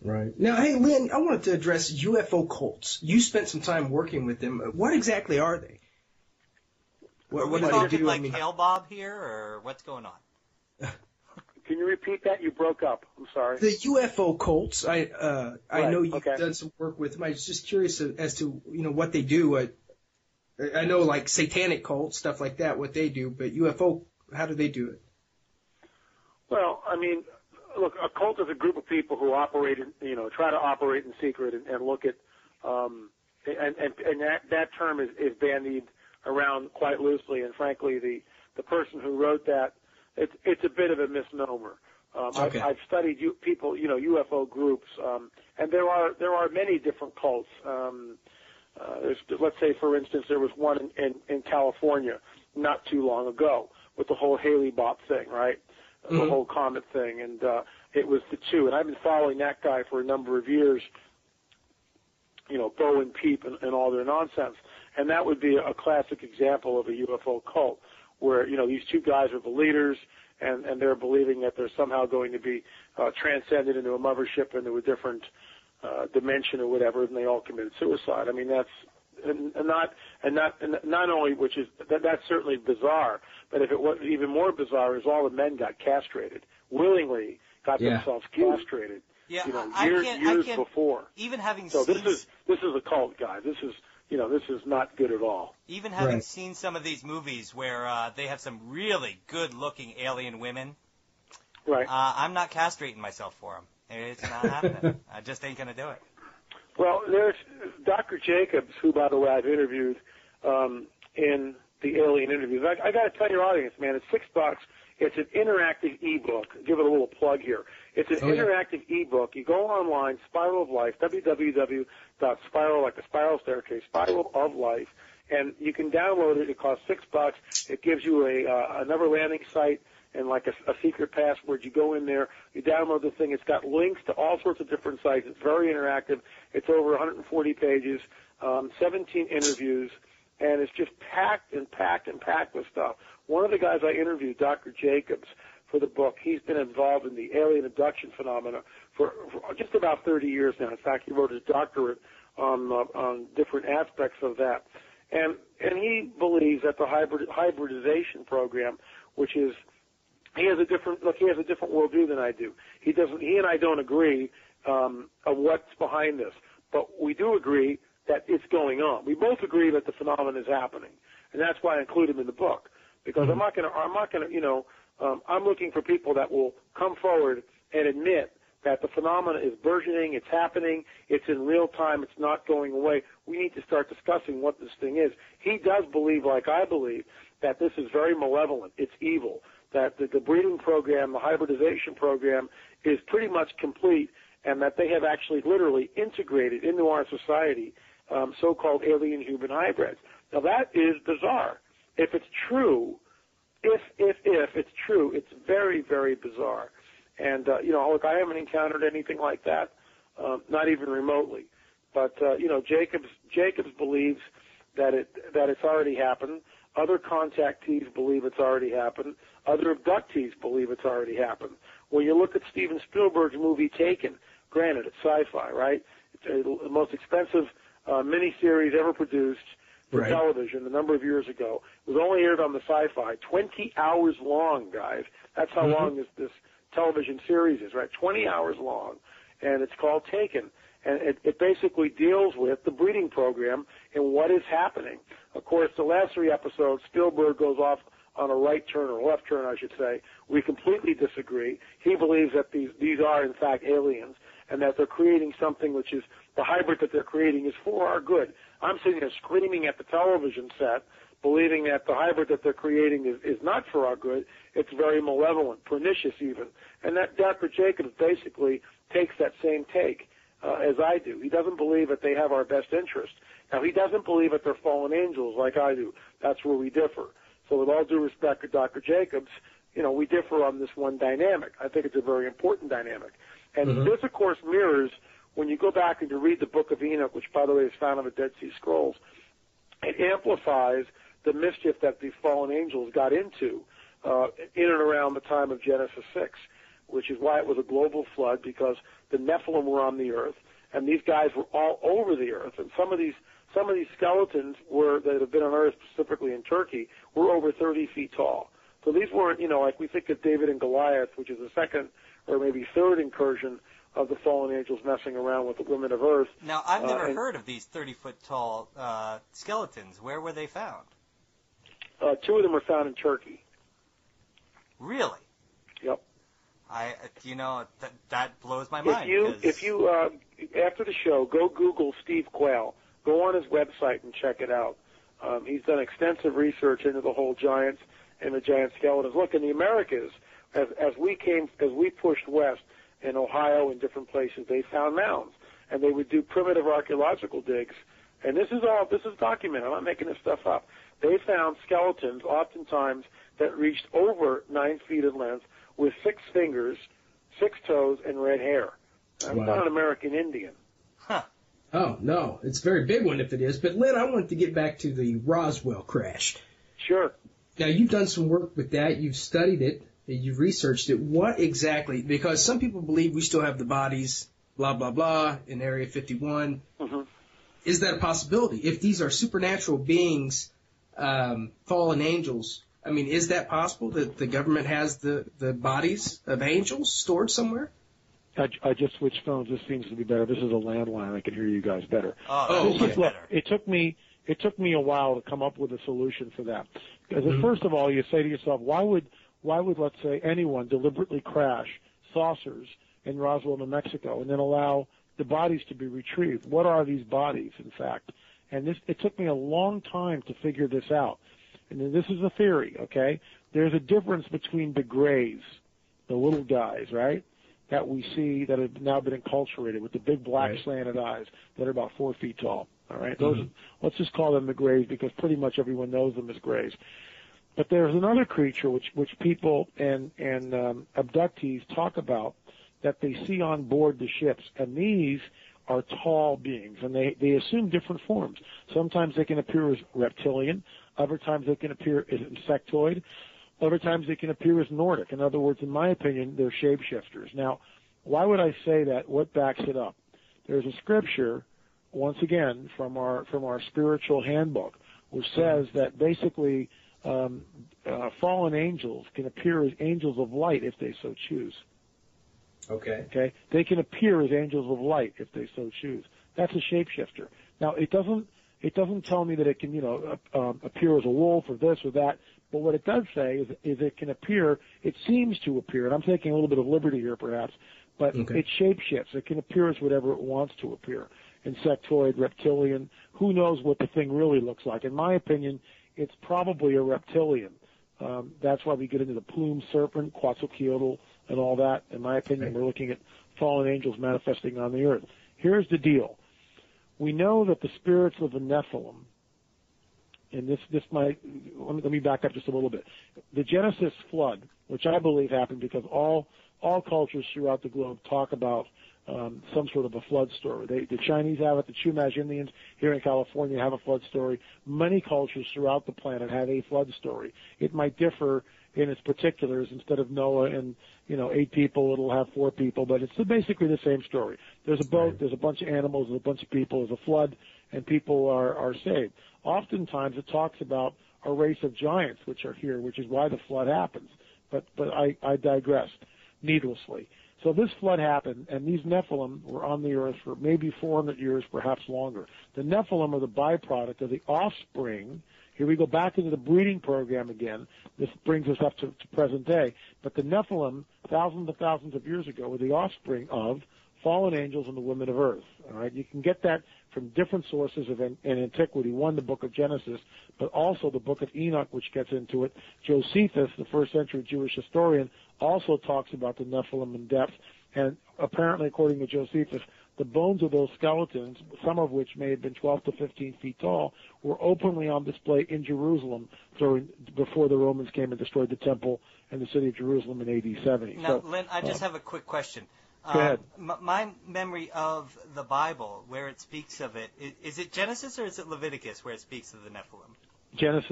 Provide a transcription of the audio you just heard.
Right. Now, hey, Lynn, I wanted to address UFO cults. You spent some time working with them. What exactly are they? What do they do? Like Hail Bob here, or what's going on? Can you repeat that? You broke up. I'm sorry. The UFO cults. I know you've okay. done some work with them. I was just curious as to what they do. I know like satanic cults, stuff like that, what they do, but UFO, how do they do it? Well, I mean, look, a cult is a group of people who operate try to operate in secret and look at, and that term is bandied around quite loosely. And frankly, the person who wrote that, it's a bit of a misnomer. Okay. I've studied people, UFO groups, and there are many different cults. Let's say, for instance, there was one in California not too long ago with the whole Haley Bop thing, right? The whole comet thing, and it was the two. And I've been following that guy for a number of years, Bo and Peep and all their nonsense. And that would be a classic example of a UFO cult where, these two guys are the leaders, and they're believing that they're somehow going to be transcended into a mothership, into a different dimension or whatever, and they all committed suicide. I mean, that's not only, which is that's certainly bizarre, but if it was even more bizarre, is all the men got castrated, willingly got themselves castrated. Yeah, years before. Even having so seen this is a cult, guys. This is not good at all. Even having seen some of these movies where they have some really good-looking alien women, right? I'm not castrating myself for them. It's not happening. I just ain't gonna do it. Well, there's Dr. Jacobs, who, by the way, I've interviewed in the alien interviews. I got to tell your audience, man, it's $6. It's an interactive ebook. Give it a little plug here. It's an interactive ebook. You go online, Spiral of Life, www.spiral, like a spiral staircase, Spiral of Life, and you can download it. It costs $6. It gives you another landing site and like a secret password. You go in there, you download the thing. It's got links to all sorts of different sites. It's very interactive. It's over 140 pages, 17 interviews, and it's just packed with stuff. One of the guys I interviewed, Dr. Jacobs, for the book, he's been involved in the alien abduction phenomena for just about 30 years now. In fact, he wrote his doctorate on different aspects of that. And he believes that the hybridization program, which is he has a different worldview than I do. He and I don't agree of what's behind this, but we do agree that it's going on. We both agree that the phenomenon is happening, and that's why I include him in the book, because I'm looking for people that will come forward and admit that the phenomenon is burgeoning, it's happening, it's in real time, it's not going away. We need to start discussing what this thing is. He does believe, like I believe, that this is very malevolent, it's evil, that the breeding program, the hybridization program, is pretty much complete, and that they have actually literally integrated into our society so-called alien human hybrids. Now that is bizarre. If it's true, if it's true, it's very, very bizarre. And look, I haven't encountered anything like that, not even remotely. But Jacobs believes that it's already happened. Other contactees believe it's already happened. Other abductees believe it's already happened. When you look at Steven Spielberg's movie Taken, granted, it's sci-fi, right? It's the most expensive miniseries ever produced for television a number of years ago. It was only aired on the Sci-Fi. 20 hours long, guys. That's how long this television series is, right? 20 hours long, and it's called Taken. And it basically deals with the breeding program and what is happening. Of course, the last 3 episodes, Spielberg goes off on a right turn, or left turn, I should say. We completely disagree. He believes that these are, in fact, aliens, and that they're creating something which is, the hybrid that they're creating is for our good. I'm sitting there screaming at the television set, believing that the hybrid that they're creating is not for our good. It's very malevolent, pernicious even. And that Dr. Jacobs basically takes that same take as I do. He doesn't believe that they have our best interest. Now, he doesn't believe that they're fallen angels like I do. That's where we differ. So with all due respect to Dr. Jacobs, we differ on this one dynamic. I think it's a very important dynamic. And this, of course, mirrors, when you go back and you read the Book of Enoch, which, by the way, is found in the Dead Sea Scrolls, it amplifies the mischief that these fallen angels got into in and around the time of Genesis 6. which is why it was a global flood, because the Nephilim were on the earth, and these guys were all over the earth. And some of these skeletons that have been on earth, specifically in Turkey, were over 30 feet tall. So these weren't, like we think of David and Goliath, which is the second or maybe third incursion of the fallen angels messing around with the women of earth. Now, I've never heard of these 30-foot tall skeletons. Where were they found? 2 of them were found in Turkey. Really? Yep. That blows my mind. If you after the show, go Google Steve Quayle. Go on his website and check it out. He's done extensive research into the whole giants and the giant skeletons. Look, in the Americas, as we pushed west in Ohio and different places, they found mounds, and they would do primitive archaeological digs. And this is documented. I'm not making this stuff up. They found skeletons, oftentimes that reached over 9 feet in length, with 6 fingers, 6 toes, and red hair. That's not an American Indian. Huh. Oh, no. It's a very big one if it is. But, Lynn, I wanted to get back to the Roswell crash. Sure. Now, you've done some work with that. You've studied it. You've researched it. What exactly? Because some people believe we still have the bodies, blah, blah, blah, in Area 51. Mm-hmm. Is that a possibility? If these are supernatural beings, fallen angels, I mean, is that possible that the government has the bodies of angels stored somewhere? I just switched phones. This seems to be better. This is a landline. I can hear you guys better. Okay. Look, it took me a while to come up with a solution for that. Because first of all, you say to yourself, why would let's say anyone deliberately crash saucers in Roswell, New Mexico, and then allow the bodies to be retrieved? What are these bodies, in fact? And it took me a long time to figure this out. And then this is a theory, okay? There's a difference between the grays, the little guys, right, that we see that have now been enculturated with the big black slanted eyes that are about 4 feet tall, all right? Those, let's just call them the grays because pretty much everyone knows them as grays. But there's another creature which people and abductees talk about that they see on board the ships, and these are tall beings, and they assume different forms. Sometimes they can appear as reptilian, other times they can appear as insectoid, other times they can appear as Nordic. In other words, in my opinion, they're shapeshifters. Now, why would I say that? What backs it up? There's a scripture, once again, from our spiritual handbook, which says that basically fallen angels can appear as angels of light if they so choose. Okay. They can appear as angels of light if they so choose. That's a shapeshifter. Now, it doesn't tell me that it can, appear as a wolf or this or that. But what it does say is it can appear. It seems to appear, and I'm taking a little bit of liberty here, perhaps, but it shapeshifts. It can appear as whatever it wants to appear. Insectoid, reptilian. Who knows what the thing really looks like? In my opinion, it's probably a reptilian. That's why we get into the plumed serpent, Quetzalcoatl, and all that. In my opinion, we're looking at fallen angels manifesting on the earth. Here's the deal. We know that the spirits of the Nephilim, and let me back up just a little bit. The Genesis flood, which I believe happened because all cultures throughout the globe talk about some sort of a flood story. The Chinese have it. The Chumash Indians here in California have a flood story. Many cultures throughout the planet have a flood story. It might differ in its particulars. Instead of Noah and 8 people, it'll have 4 people, but it's basically the same story. There's a boat, there's a bunch of animals, there's a bunch of people, there's a flood, and people are saved. Oftentimes it talks about a race of giants which are here, which is why the flood happens. But I digressed needlessly. So this flood happened, and these Nephilim were on the earth for maybe 400 years, perhaps longer. The Nephilim are the byproduct of the offspring. Here we go back into the breeding program again. This brings us up to present day. But the Nephilim, thousands and thousands of years ago, were the offspring of fallen angels and the women of earth. All right, you can get that from different sources in antiquity. One, the book of Genesis, but also the book of Enoch, which gets into it. Josephus, the first century Jewish historian, also talks about the Nephilim in depth. And apparently, according to Josephus, the bones of those skeletons, some of which may have been 12 to 15 feet tall, were openly on display in Jerusalem before the Romans came and destroyed the temple and the city of Jerusalem in AD 70. Now, Lynn, I just have a quick question. Go ahead. My memory of the Bible, where it speaks of it, is it Genesis or is it Leviticus where it speaks of the Nephilim? Genesis